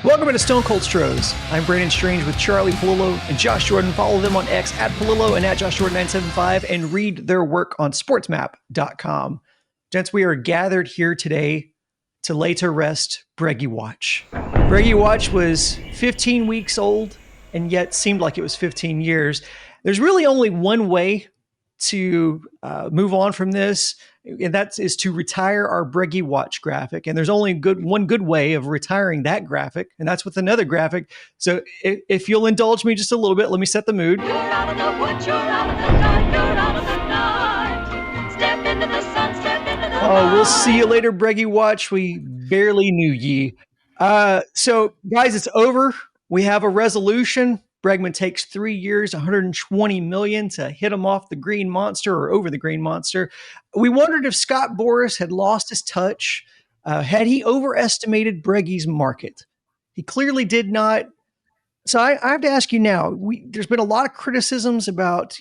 Welcome to Stone Cold Stros. I'm Brandon Strange with Charlie Palillo and Josh Jordan. Follow them on X at Palillo and at Josh Jordan 975 and read their work on sportsmap.com. Gents, we are gathered here today to lay to rest Breggy Watch. Breggy Watch was 15 weeks old and yet seemed like it was 15 years. There's really only one way to move on from this, and that is to retire our Breggy Watch graphic. And there's only one good way of retiring that graphic, and that's with another graphic. So if you'll indulge me just a little bit, let me set the mood. You're out of the woods, you're out of the dark, you're out of the night. Step into the sun, step into the light. We'll see you later, Breggy Watch. We barely knew ye. So guys, it's over. We have a resolution. Bregman takes 3 years, $120 million to hit him off the green monster or over the green monster. We wondered if Scott Boras had lost his touch. Had he overestimated Breggy's market? He clearly did not. So I have to ask you now, there's been a lot of criticisms about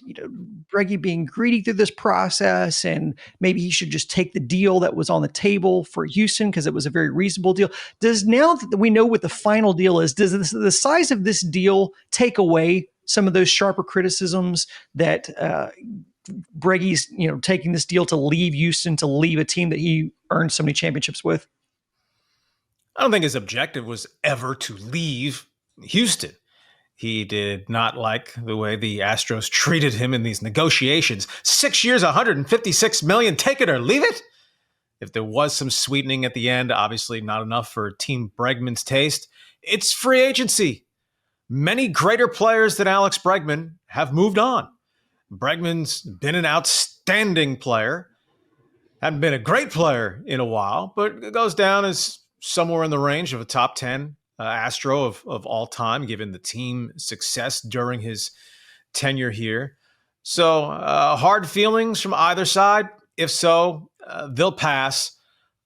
Breggy being greedy through this process, and maybe he should just take the deal that was on the table for Houston because it was a very reasonable deal. Now that we know what the final deal is, does the size of this deal take away some of those sharper criticisms that Breggy's taking this deal to leave Houston, to leave a team that he earned so many championships with? I don't think his objective was ever to leave Houston. He did not like the way the Astros treated him in these negotiations. 6 years, $156 million, take it or leave it. If there was some sweetening at the end, obviously not enough for Team Bregman's taste. It's free agency. Many greater players than Alex Bregman have moved on. Bregman's been an outstanding player. Hadn't been a great player in a while, but it goes down as somewhere in the range of a top 10 Astro of all time, given the team success during his tenure here. So hard feelings from either side. If so, they'll pass.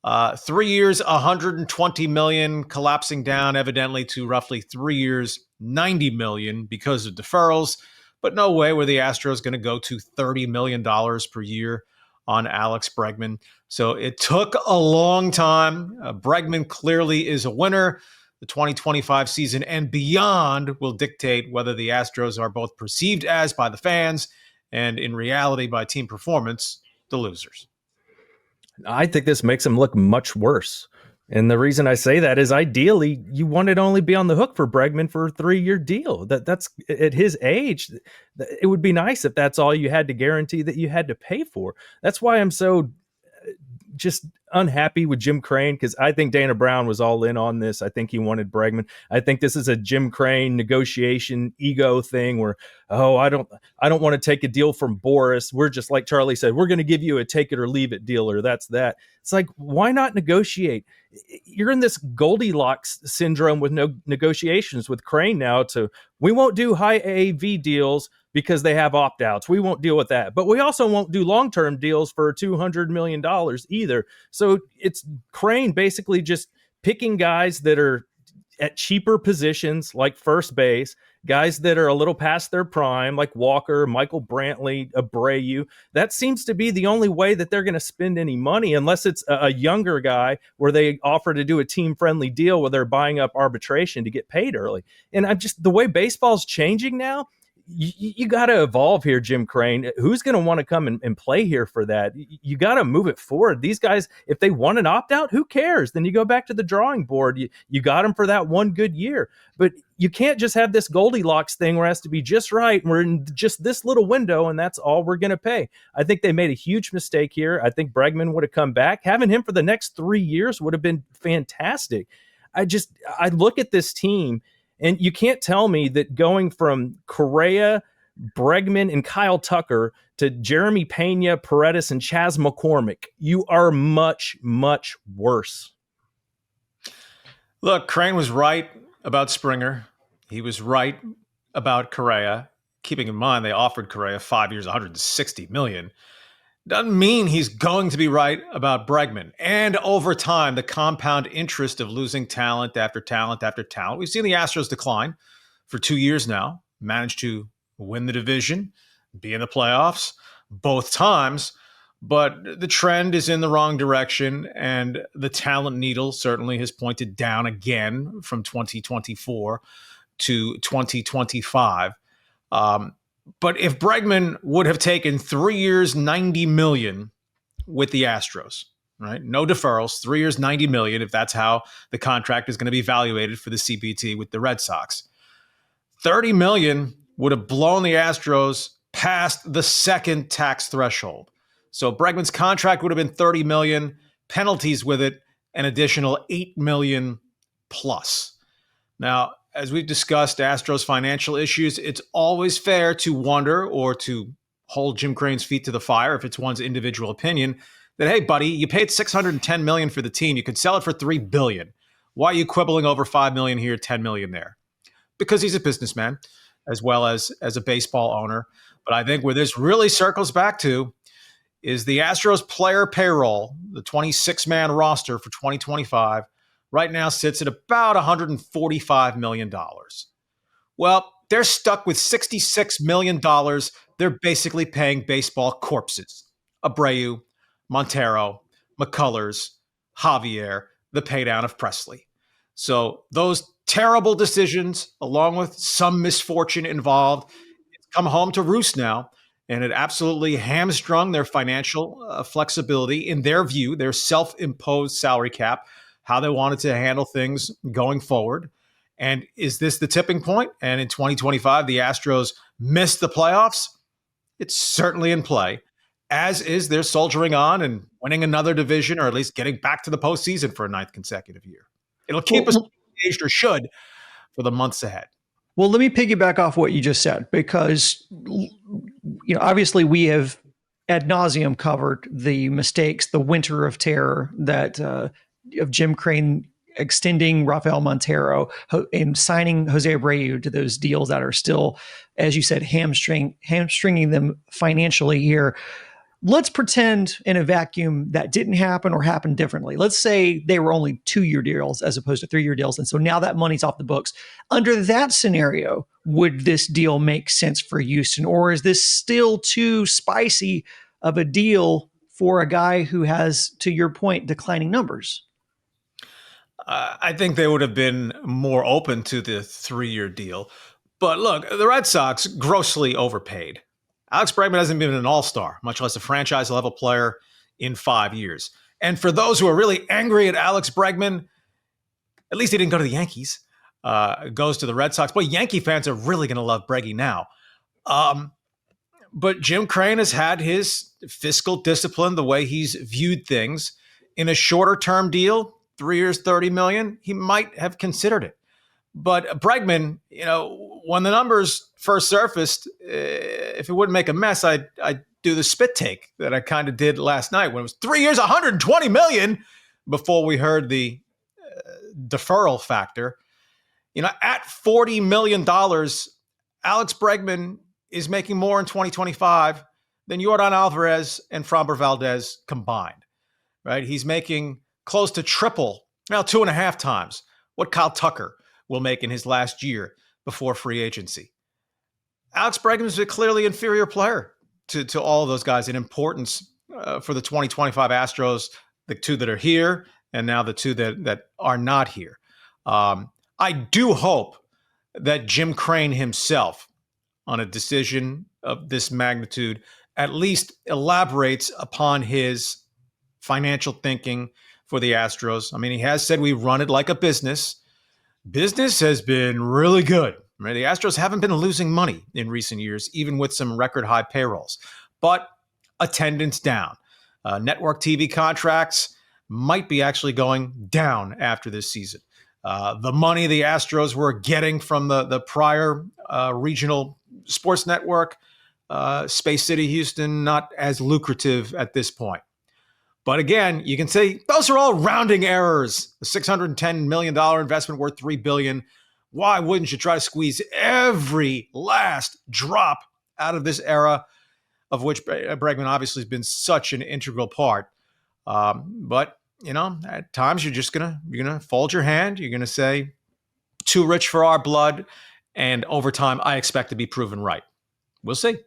3 years, $120 million, collapsing down evidently to roughly 3 years, $90 million because of deferrals. But no way were the Astros going to go to $30 million per year on Alex Bregman. So it took a long time. Bregman clearly is a winner. The 2025 season and beyond will dictate whether the Astros are both perceived as by the fans and in reality by team performance, the losers. I think this makes him look much worse. And the reason I say that is ideally you wanted to only be on the hook for Bregman for a 3-year deal. That's at his age. It would be nice if that's all you had to guarantee that you had to pay for. That's why I'm so just unhappy with Jim Crane, because I think Dana Brown was all in on this. I think he wanted Bregman. I think this is a Jim Crane negotiation ego thing where, I don't want to take a deal from Boras. We're just, like Charlie said, we're going to give you a take it or leave it deal, or that's that. It's like, why not negotiate? You're in this Goldilocks syndrome with no negotiations with Crane now we won't do high AAV deals because they have opt-outs. We won't deal with that. But we also won't do long-term deals for $200 million either. So it's Crane basically just picking guys that are at cheaper positions like first base, guys that are a little past their prime like Walker, Michael Brantley, Abreu. That seems to be the only way that they're going to spend any money, unless it's a younger guy where they offer to do a team-friendly deal where they're buying up arbitration to get paid early. And the way baseball's changing now, you got to evolve here, Jim Crane. Who's going to want to come and play here for that? You got to move it forward. These guys, if they want an opt-out, who cares? Then you go back to the drawing board. You got them for that one good year. But you can't just have this Goldilocks thing where it has to be just right. We're in just this little window, and that's all we're going to pay. I think they made a huge mistake here. I think Bregman would have come back. Having him for the next 3 years would have been fantastic. I look at this team, and you can't tell me that going from Correa, Bregman, and Kyle Tucker to Jeremy Pena, Paredes, and Chas McCormick, you are much, much worse. Look, Crane was right about Springer. He was right about Correa. Keeping in mind they offered Correa 5 years, $160 million. Doesn't mean he's going to be right about Bregman. And over time, the compound interest of losing talent after talent after talent. We've seen the Astros decline for 2 years now, managed to win the division, be in the playoffs both times. But the trend is in the wrong direction, and the talent needle certainly has pointed down again from 2024 to 2025. Um, but if Bregman would have taken 3 years, 90 million with the Astros, right? No deferrals, 3 years, 90 million, if that's how the contract is going to be evaluated for the CBT with the Red Sox. 30 million would have blown the Astros past the second tax threshold. So Bregman's contract would have been 30 million, penalties with it an additional 8 million plus. Now, as we've discussed Astros financial issues, it's always fair to wonder or to hold Jim Crane's feet to the fire if it's one's individual opinion that, hey, buddy, you paid 610 million for the team. You could sell it for 3 billion. Why are you quibbling over 5 million here, 10 million there? Because he's a businessman as well as a baseball owner. But I think where this really circles back to is the Astros player payroll, the 26-man roster for 2025, right now sits at about $145 million. Well, they're stuck with $66 million. They're basically paying baseball corpses. Abreu, Montero, McCullers, Javier, the paydown of Presley. So those terrible decisions, along with some misfortune involved, come home to roost now. And it absolutely hamstrung their financial flexibility in their view, their self-imposed salary cap, how they wanted to handle things going forward. And is this the tipping point? And in 2025, the Astros missed the playoffs. It's certainly in play, as is their soldiering on and winning another division, or at least getting back to the postseason for a ninth consecutive year. It'll keep us engaged, or should, for the months ahead. Well, let me piggyback off what you just said, because obviously we have ad nauseum covered the mistakes, the winter of terror that of Jim Crane extending Rafael Montero and signing Jose Abreu to those deals that are still, as you said, hamstringing them financially here. Let's pretend in a vacuum that didn't happen or happened differently. Let's say they were only 2-year deals as opposed to 3-year deals. And so now that money's off the books. Under that scenario, would this deal make sense for Houston? Or is this still too spicy of a deal for a guy who has, to your point, declining numbers? I think they would have been more open to the 3-year deal. But look, the Red Sox grossly overpaid. Alex Bregman hasn't been an all-star, much less a franchise-level player, in 5 years. And for those who are really angry at Alex Bregman, at least he didn't go to the Yankees. Goes to the Red Sox. Boy, Yankee fans are really going to love Breggy now. But Jim Crane has had his fiscal discipline, the way he's viewed things. In a shorter-term deal, 3 years, $30 million, he might have considered it. But Bregman, when the numbers first surfaced, if it wouldn't make a mess, I'd do the spit take that I kind of did last night when it was 3 years, $120 million, before we heard the deferral factor. At $40 million, Alex Bregman is making more in 2025 than Yordan Alvarez and Framber Valdez combined, right? He's making close to triple, 2.5 times what Kyle Tucker will make in his last year before free agency. Alex Bregman is a clearly inferior player to all of those guys in importance for the 2025 Astros, the two that are here and now the two that are not here. I do hope that Jim Crane himself, on a decision of this magnitude, at least elaborates upon his financial thinking for the Astros. I mean, he has said we run it like a business. Business has been really good. Right? The Astros haven't been losing money in recent years, even with some record high payrolls, but attendance down. Network TV contracts might be actually going down after this season. The money the Astros were getting from the prior regional sports network, Space City, Houston, not as lucrative at this point. But again, you can say those are all rounding errors. The $610 million investment worth $3 billion. Why wouldn't you try to squeeze every last drop out of this era, of which Bregman obviously has been such an integral part? But at times you're gonna fold your hand. You're gonna say, too rich for our blood, and over time I expect to be proven right. We'll see.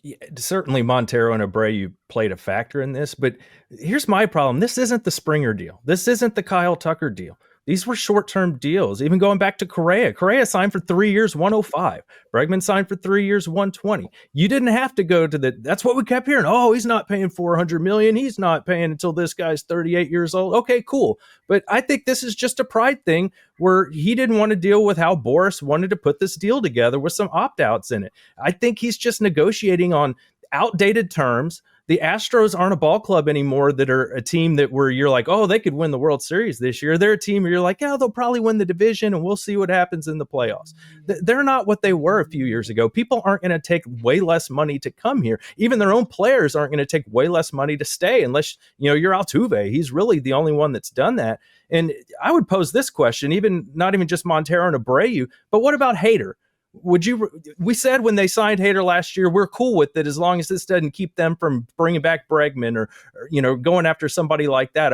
Yeah, certainly Montero and Abreu played a factor in this, but here's my problem. This isn't the Springer deal. This isn't the Kyle Tucker deal. These were short-term deals. Even going back to Correa. Correa signed for 3 years, 105. Bregman signed for 3 years, 120. You didn't have to go to that's what we kept hearing. Oh, he's not paying $400 million. He's not paying until this guy's 38 years old. Okay, cool. But I think this is just a pride thing where he didn't want to deal with how Boris wanted to put this deal together with some opt-outs in it. I think he's just negotiating on outdated terms. The Astros aren't a ball club anymore that are a team that where you're like, oh, they could win the World Series this year. They're a team where you're like, yeah, they'll probably win the division and we'll see what happens in the playoffs. They're not what they were a few years ago. People aren't going to take way less money to come here. Even their own players aren't going to take way less money to stay unless, you're Altuve. He's really the only one that's done that. And I would pose this question, not even just Montero and Abreu, but what about Hader? We said when they signed Hader last year, we're cool with it as long as this doesn't keep them from bringing back Bregman or going after somebody like that,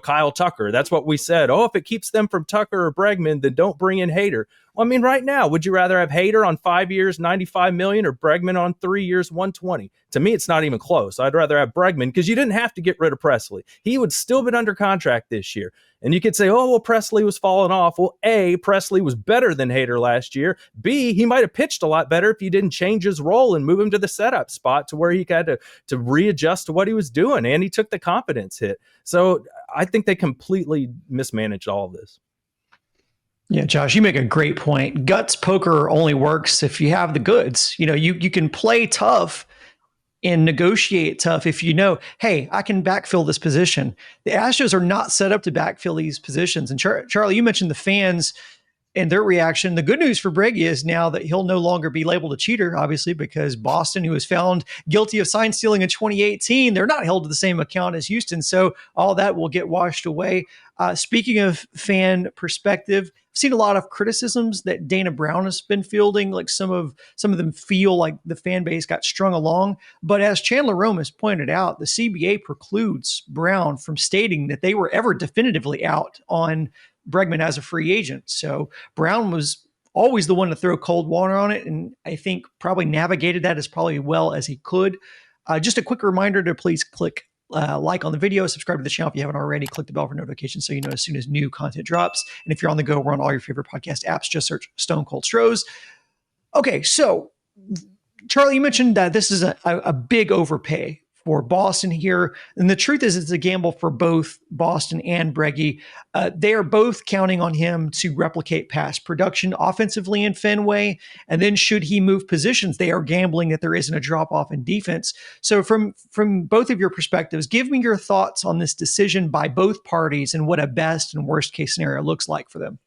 Kyle Tucker. That's what we said. Oh, if it keeps them from Tucker or Bregman, then don't bring in Hader. Well, I mean, right now, would you rather have Hader on 5 years, $95 million, or Bregman on 3 years, $120? To me, it's not even close. I'd rather have Bregman because you didn't have to get rid of Presley. He would still been under contract this year. And you could say, oh, well, Presley was falling off. Well, A, Presley was better than Hader last year. B, he might have pitched a lot better if you didn't change his role and move him to the setup spot to where he had to readjust to what he was doing. And he took the confidence hit. So I think they completely mismanaged all of this. Yeah, Josh, you make a great point. Guts poker only works if you have the goods. You can play tough and negotiate tough if you know, hey, I can backfill this position. The Astros are not set up to backfill these positions. And Charlie, you mentioned the fans and their reaction. The good news for Bregman is now that he'll no longer be labeled a cheater, obviously, because Boston, who was found guilty of sign stealing in 2018, they're not held to the same account as Houston. So all that will get washed away. Speaking of fan perspective, I've seen a lot of criticisms that Dana Brown has been fielding. Like some of them feel like the fan base got strung along. But as Chandler Rome has pointed out, the CBA precludes Brown from stating that they were ever definitively out on Bregman as a free agent. So Brown was always the one to throw cold water on it. And I think probably navigated that as probably well as he could. Just a quick reminder to please click like on the video, subscribe to the channel if you haven't already, click the bell for notifications so you know as soon as new content drops. And if you're on the go, we're on all your favorite podcast apps. Just search Stone Cold Stros. Okay, so Charlie, you mentioned that this is a big overpay for Boston here. And the truth is it's a gamble for both Boston and Bregman. They are both counting on him to replicate past production offensively in Fenway. And then should he move positions, they are gambling that there isn't a drop-off in defense. So from both of your perspectives, give me your thoughts on this decision by both parties and what a best and worst case scenario looks like for them.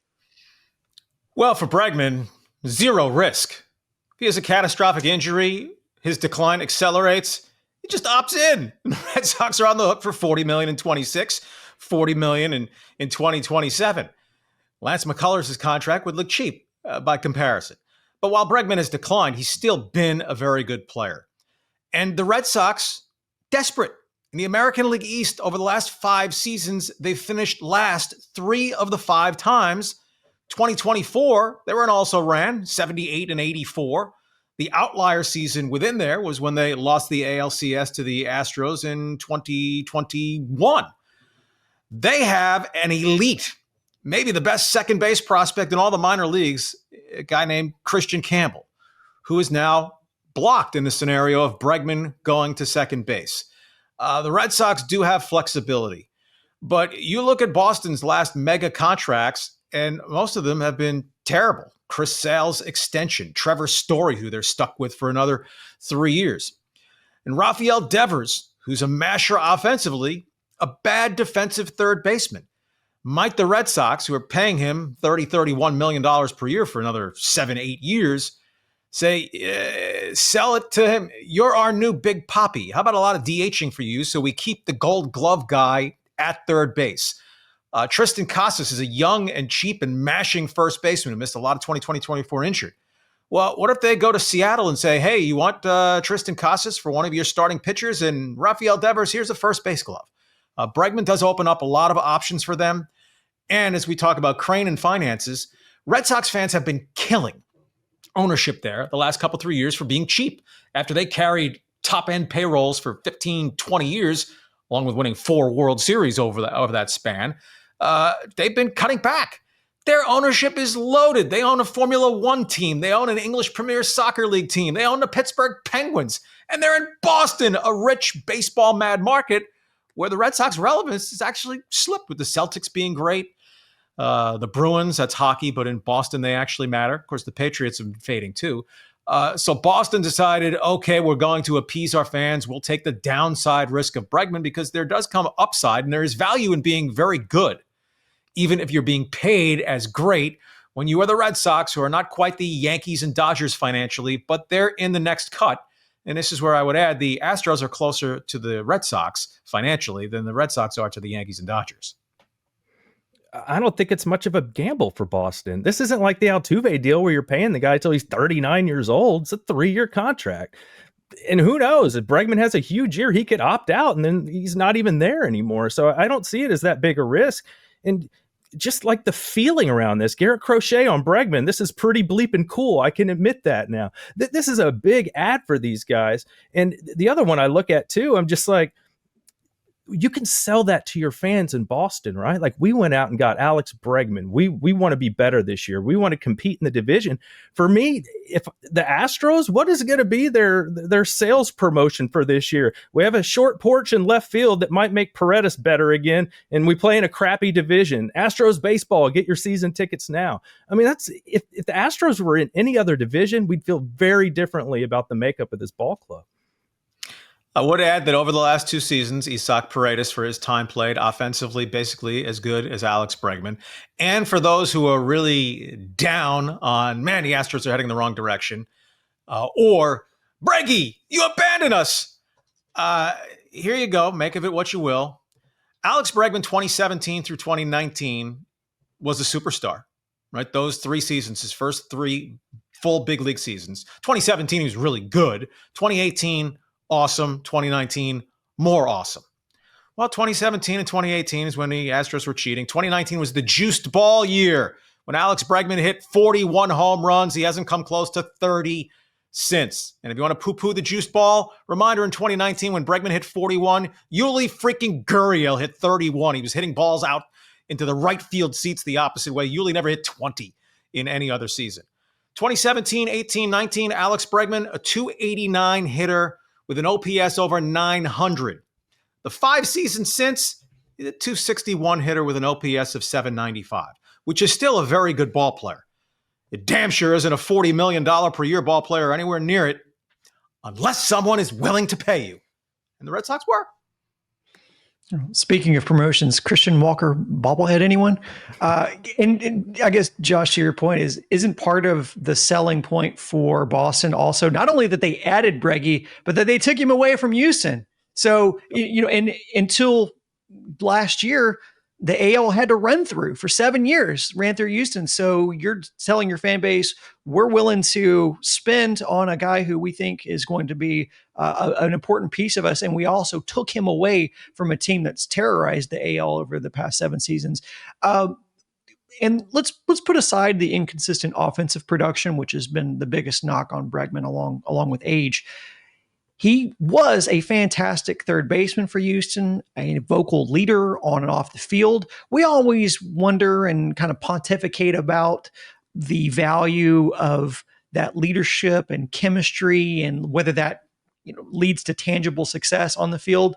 Well, for Bregman, zero risk. If he has a catastrophic injury, his decline accelerates, he just opts in. The Red Sox are on the hook for $40 million in 26, $40 million in 2027. Lance McCullers' contract would look cheap by comparison. But while Bregman has declined, he's still been a very good player. And the Red Sox, desperate. In the American League East, over the last 5 seasons, they've finished last 3 of the 5 times. 2024, they were an also-ran, 78 and 84. The outlier season within there was when they lost the ALCS to the Astros in 2021. They have an elite, maybe the best second base prospect in all the minor leagues, a guy named Christian Campbell, who is now blocked in the scenario of Bregman going to second base. The Red Sox do have flexibility, but you look at Boston's last mega contracts, and most of them have been terrible. Chris Sale's extension, Trevor Story, who they're stuck with for another 3 years. And Rafael Devers, who's a masher offensively, a bad defensive third baseman. Might the Red Sox, who are paying him $31 million per year for another 7-8 years, say, sell it to him. You're our new Big Papi. How about a lot of DHing for you so we keep the gold glove guy at third base? Tristan Casas is a young and cheap and mashing first baseman who missed a lot of 2020-24 injured. Well, what if they go to Seattle and say, hey, you want Tristan Casas for one of your starting pitchers? And Rafael Devers, here's a first base glove. Bregman does open up a lot of options for them. And as we talk about Crane and finances, Red Sox fans have been killing ownership there the last couple, 3 years for being cheap after they carried top-end payrolls for 15, 20 years, along with winning 4 World Series over that span. They've been cutting back. Their ownership is loaded. They own a Formula One team. They own an English Premier Soccer League team. They own the Pittsburgh Penguins. And they're in Boston, a rich baseball-mad market where the Red Sox relevance has actually slipped, with the Celtics being great. The Bruins, that's hockey, but in Boston, they actually matter. Of course, the Patriots have been fading too. So Boston decided, okay, we're going to appease our fans. We'll take the downside risk of Bregman because there does come upside, and there is value in being very good, even if you're being paid as great when you are the Red Sox, who are not quite the Yankees and Dodgers financially, but they're in the next cut. And this is where I would add the Astros are closer to the Red Sox financially than the Red Sox are to the Yankees and Dodgers. I don't think it's much of a gamble for Boston. This isn't like the Altuve deal where you're paying the guy till he's 39 years old. It's a 3-year contract. And who knows, if Bregman has a huge year, he could opt out and then he's not even there anymore. So I don't see it as that big a risk. And just like the feeling around this, Garrett Crochet on Bregman, this is pretty bleeping cool. I can admit that now. This is a big ad for these guys. And the other one I look at too, I'm just like, you can sell that to your fans in Boston, right? Like, we went out and got Alex Bregman. We want to be better this year. We want to compete in the division. For me, if the Astros, what is going to be their sales promotion for this year? We have a short porch in left field that might make Paredes better again, and we play in a crappy division. Astros baseball, get your season tickets now. I mean, that's if the Astros were in any other division, we'd feel very differently about the makeup of this ball club. I would add that over the last 2 seasons, Isaac Paredes, for his time played offensively, basically as good as Alex Bregman. And for those who are really down on, man, the Astros are heading the wrong direction, or Breggy, you abandon us. Here you go. Make of it what you will. Alex Bregman, 2017 through 2019, was a superstar, right? Those 3 seasons, his first 3 full big league seasons. 2017, he was really good. 2018, awesome. 2019, more awesome. Well, 2017 and 2018 is when the Astros were cheating. 2019 was the juiced ball year when Alex Bregman hit 41 home runs. He hasn't come close to 30 since. And if you want to poo-poo the juiced ball, reminder in 2019 when Bregman hit 41, Yuli freaking Gurriel hit 31. He was hitting balls out into the right field seats the opposite way. Yuli never hit 20 in any other season. 2017, 18, 19, Alex Bregman, a 289 hitter with an OPS over 900. The 5 seasons since, he's a 261 hitter with an OPS of 795, which is still a very good ball player. It damn sure isn't a $40 million per year ball player anywhere near it, unless someone is willing to pay you. And the Red Sox were. Speaking of promotions, Christian Walker bobblehead, anyone? And I guess, Josh, to your point, isn't part of the selling point for Boston also not only that they added Breggy, but that they took him away from Houston. So, and until last year, the AL had to run through for 7 years, ran through Houston. So you're telling your fan base, we're willing to spend on a guy who we think is going to be an important piece of us. And we also took him away from a team that's terrorized the AL over the past 7 seasons. And let's put aside the inconsistent offensive production, which has been the biggest knock on Bregman along with age. He was a fantastic third baseman for Houston, a vocal leader on and off the field. We always wonder and kind of pontificate about the value of that leadership and chemistry and whether that leads to tangible success on the field.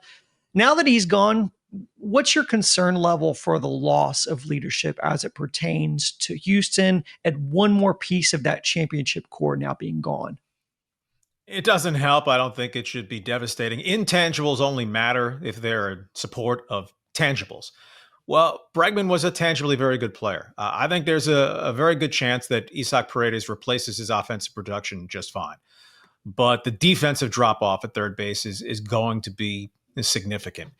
Now that he's gone, what's your concern level for the loss of leadership as it pertains to Houston and one more piece of that championship core now being gone? It doesn't help. I don't think it should be devastating. Intangibles only matter if they're in support of tangibles. Well, Bregman was a tangibly very good player. I think there's a very good chance that Isaac Paredes replaces his offensive production just fine. But the defensive drop-off at third base is going to be significant.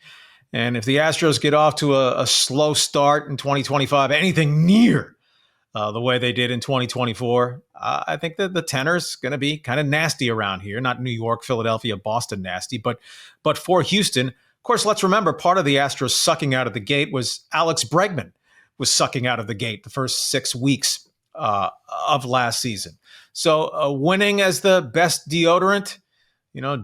And if the Astros get off to a slow start in 2025, anything near the way they did in 2024, I think that the tenor's going to be kind of nasty around here. Not New York, Philadelphia, Boston nasty, but for Houston. Of course, let's remember, part of the Astros sucking out of the gate was Alex Bregman was sucking out of the gate the first 6 weeks of last season. So winning as the best deodorant,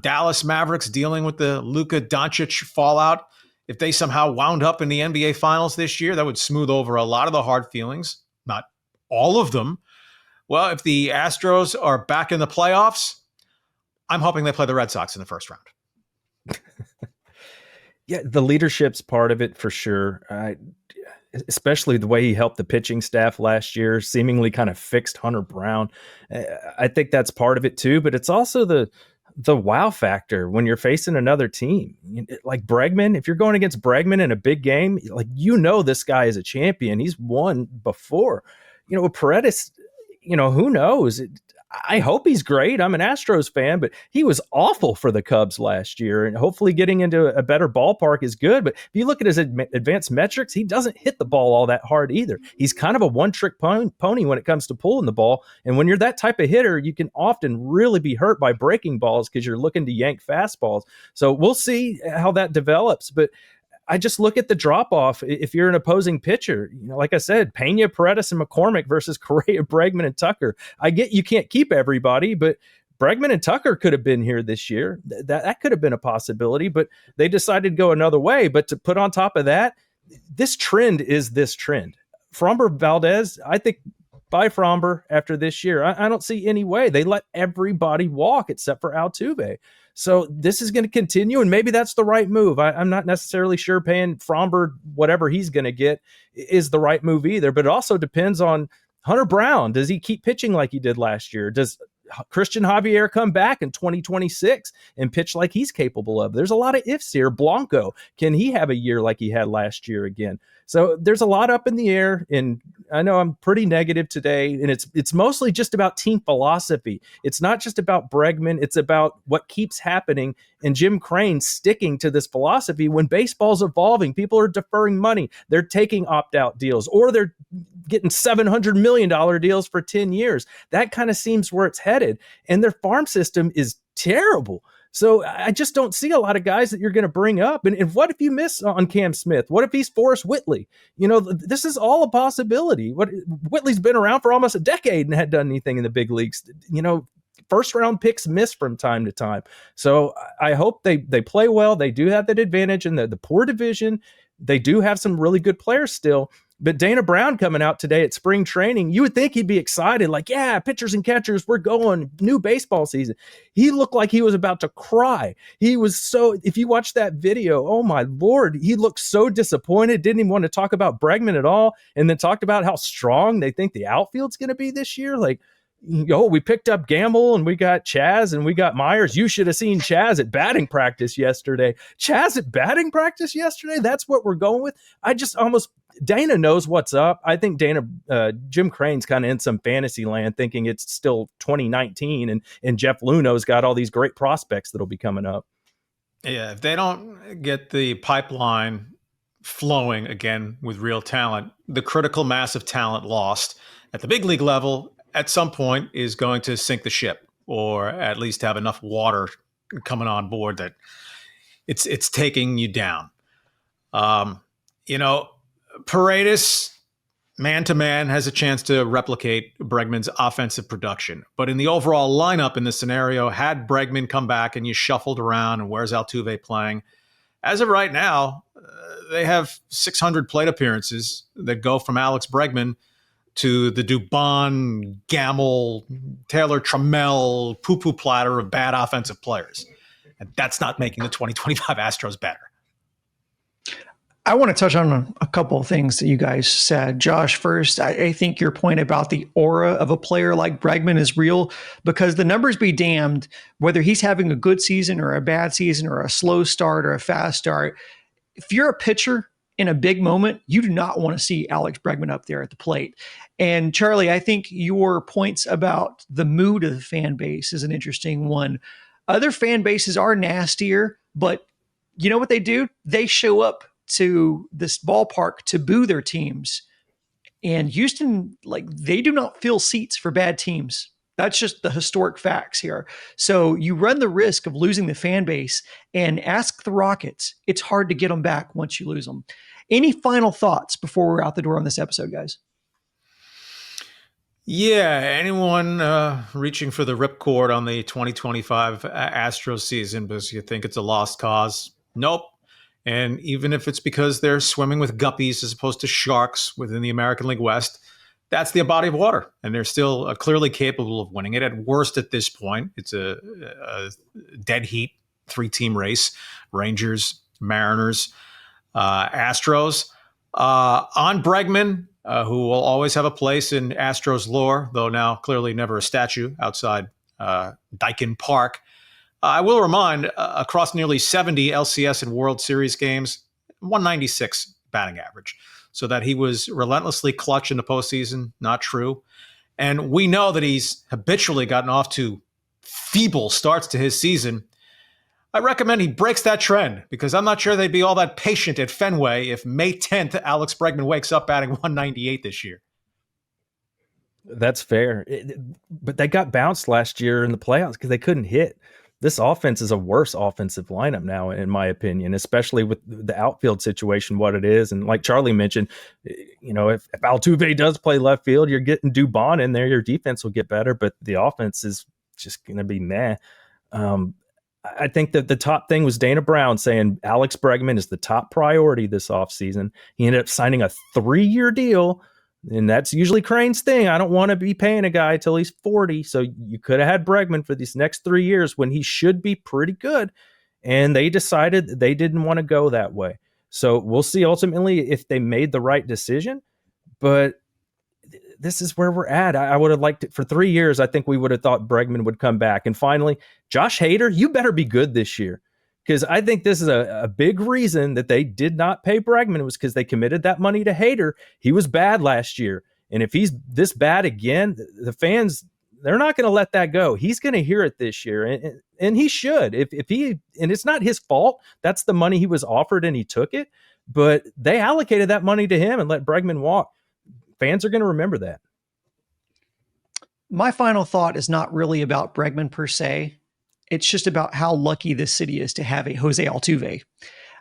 Dallas Mavericks dealing with the Luka Doncic fallout. If they somehow wound up in the NBA Finals this year, that would smooth over a lot of the hard feelings, not all of them. Well, if the Astros are back in the playoffs, I'm hoping they play the Red Sox in the first round. Yeah, the leadership's part of it for sure. Especially the way he helped the pitching staff last year, seemingly kind of fixed Hunter Brown. I think that's part of it too, but it's also the wow factor when you're facing another team. Like Bregman, if you're going against Bregman in a big game, like, this guy is a champion. He's won before. Paredes, who knows? I hope he's great. I'm an Astros fan, but he was awful for the Cubs last year, and hopefully getting into a better ballpark is good. But if you look at his advanced metrics, he doesn't hit the ball all that hard either. He's kind of a one-trick pony when it comes to pulling the ball. And when you're that type of hitter, you can often really be hurt by breaking balls because you're looking to yank fastballs. So we'll see how that develops. But I just look at the drop-off if you're an opposing pitcher. Like I said, Pena, Paredes, and McCormick versus Correa, Bregman, and Tucker. I get you can't keep everybody, but Bregman and Tucker could have been here this year. That could have been a possibility, but they decided to go another way. But to put on top of that, this trend is this trend. Framber Valdez, I think, by Framber after this year, I don't see any way. They let everybody walk except for Altuve. So this is going to continue, and maybe that's the right move. I'm not necessarily sure paying Framber whatever he's going to get is the right move either, but it also depends on Hunter Brown. Does he keep pitching like he did last year? Does Christian Javier come back in 2026 and pitch like he's capable of? There's a lot of ifs here. Blanco, can he have a year like he had last year again? So there's a lot up in the air, and I know I'm pretty negative today, and it's mostly just about team philosophy. It's not just about Bregman. It's about what keeps happening, and Jim Crane sticking to this philosophy when baseball's evolving. People are deferring money. They're taking opt-out deals, or they're getting $700 million deals for 10 years. That kind of seems where it's headed, and their farm system is terrible. So I just don't see a lot of guys that you're going to bring up. And what if you miss on Cam Smith? What if he's Forrest Whitley? This is all a possibility. Whitley's been around for almost a decade and hadn't done anything in the big leagues. First round picks miss from time to time. So I hope they play well. They do have that advantage in the poor division. They do have some really good players still. But Dana Brown coming out today at spring training, you would think he'd be excited, like, yeah, pitchers and catchers, we're going, new baseball season. He looked like he was about to cry. He was if you watch that video, oh my Lord, he looked so disappointed, didn't even want to talk about Bregman at all, and then talked about how strong they think the outfield's going to be this year. Like, we picked up Gamble and we got Chaz and we got Myers. You should have seen Chaz at batting practice yesterday. Chaz at batting practice yesterday? That's what we're going with? Dana knows what's up. I think Jim Crane's kind of in some fantasy land thinking it's still 2019 and Jeff Luno's got all these great prospects that'll be coming up. Yeah, if they don't get the pipeline flowing again with real talent, the critical mass of talent lost at the big league level at some point is going to sink the ship, or at least have enough water coming on board that it's taking you down. Paredes, man-to-man, has a chance to replicate Bregman's offensive production. But in the overall lineup in this scenario, had Bregman come back and you shuffled around and where's Altuve playing? As of right now, they have 600 plate appearances that go from Alex Bregman to the Dubon, Gamble, Taylor Trammell, poo-poo platter of bad offensive players. And that's not making the 2025 Astros better. I want to touch on a couple of things that you guys said. Josh, first, I think your point about the aura of a player like Bregman is real, because the numbers be damned, whether he's having a good season or a bad season or a slow start or a fast start. If you're a pitcher in a big moment, you do not want to see Alex Bregman up there at the plate. And Charlie, I think your points about the mood of the fan base is an interesting one. Other fan bases are nastier, but you know what they do? They show up to this ballpark to boo their teams. And Houston, they do not fill seats for bad teams. That's just the historic facts here. So you run the risk of losing the fan base, and ask the Rockets. It's hard to get them back once you lose them. Any final thoughts before we're out the door on this episode, guys? Yeah, anyone reaching for the ripcord on the 2025 Astros season because you think it's a lost cause? Nope. And even if it's because they're swimming with guppies as opposed to sharks within the American League West, that's the body of water. And they're still clearly capable of winning it. At worst, at this point, it's a dead heat 3-team race. Rangers, Mariners, Astros. On Bregman, who will always have a place in Astros lore, though now clearly never a statue outside Daikin Park. I will remind, across nearly 70 LCS and World Series games, 196 batting average. So that he was relentlessly clutch in the postseason, not true. And we know that he's habitually gotten off to feeble starts to his season. I recommend he breaks that trend because I'm not sure they'd be all that patient at Fenway if May 10th Alex Bregman wakes up batting 198 this year. That's fair. But they got bounced last year in the playoffs because they couldn't hit. This offense is a worse offensive lineup now, in my opinion, especially with the outfield situation, what it is. And like Charlie mentioned, if Altuve does play left field, you're getting Dubon in there, your defense will get better, but the offense is just going to be meh. I think that the top thing was Dana Brown saying Alex Bregman is the top priority this offseason. He ended up signing a 3-year deal, and that's usually Crane's thing. I don't want to be paying a guy till he's 40. So you could have had Bregman for these next 3 years when he should be pretty good. And they decided they didn't want to go that way. So we'll see ultimately if they made the right decision. But this is where we're at. I would have liked it for 3 years. I think we would have thought Bregman would come back. And finally, Josh Hader, you better be good this year. Because I think this is a big reason that they did not pay Bregman was because they committed that money to Hader. He was bad last year. And if he's this bad again, the fans, they're not going to let that go. He's going to hear it this year. And he should. If he, and it's not his fault. That's the money he was offered and he took it. But they allocated that money to him and let Bregman walk. Fans are going to remember that. My final thought is not really about Bregman per se. It's just about how lucky this city is to have a Jose Altuve,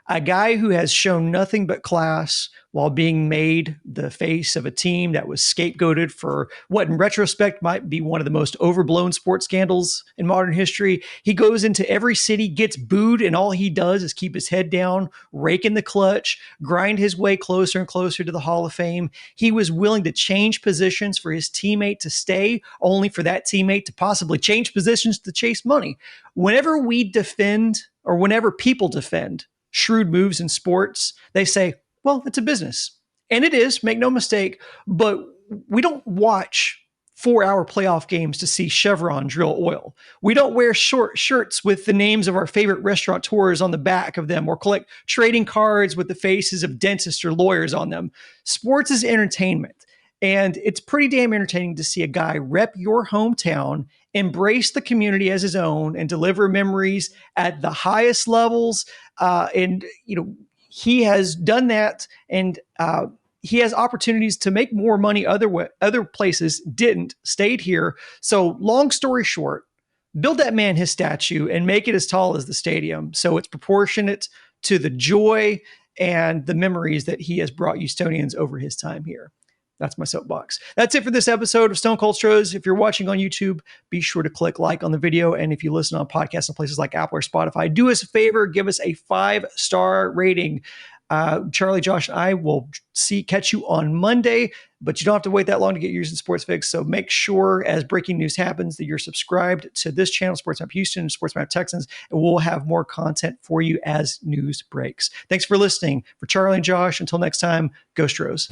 a guy who has shown nothing but class while being made the face of a team that was scapegoated for what in retrospect might be one of the most overblown sports scandals in modern history. He goes into every city, gets booed, and all he does is keep his head down, rake in the clutch, grind his way closer and closer to the Hall of Fame. He was willing to change positions for his teammate to stay, only for that teammate to possibly change positions to chase money. Whenever we defend, or whenever people defend shrewd moves in sports, they say, well, it's a business. And it is, make no mistake, but we don't watch 4-hour playoff games to see Chevron drill oil. We don't wear short shirts with the names of our favorite restaurateurs on the back of them or collect trading cards with the faces of dentists or lawyers on them. Sports is entertainment. And it's pretty damn entertaining to see a guy rep your hometown, embrace the community as his own, and deliver memories at the highest levels. He has done that, and he has opportunities to make more money other places didn't, stayed here. So long story short, build that man his statue and make it as tall as the stadium so it's proportionate to the joy and the memories that he has brought Houstonians over his time here. That's my soapbox. That's it for this episode of Stone Cold Stros. If you're watching on YouTube, be sure to click like on the video. And if you listen on podcasts on places like Apple or Spotify, do us a favor, give us a 5-star rating. Charlie, Josh, and I will catch you on Monday, but you don't have to wait that long to get yours in Sports Fix. So make sure as breaking news happens that you're subscribed to this channel, Sports Map Houston, Sports Map Texans, and we'll have more content for you as news breaks. Thanks for listening. For Charlie and Josh, until next time, go Stros.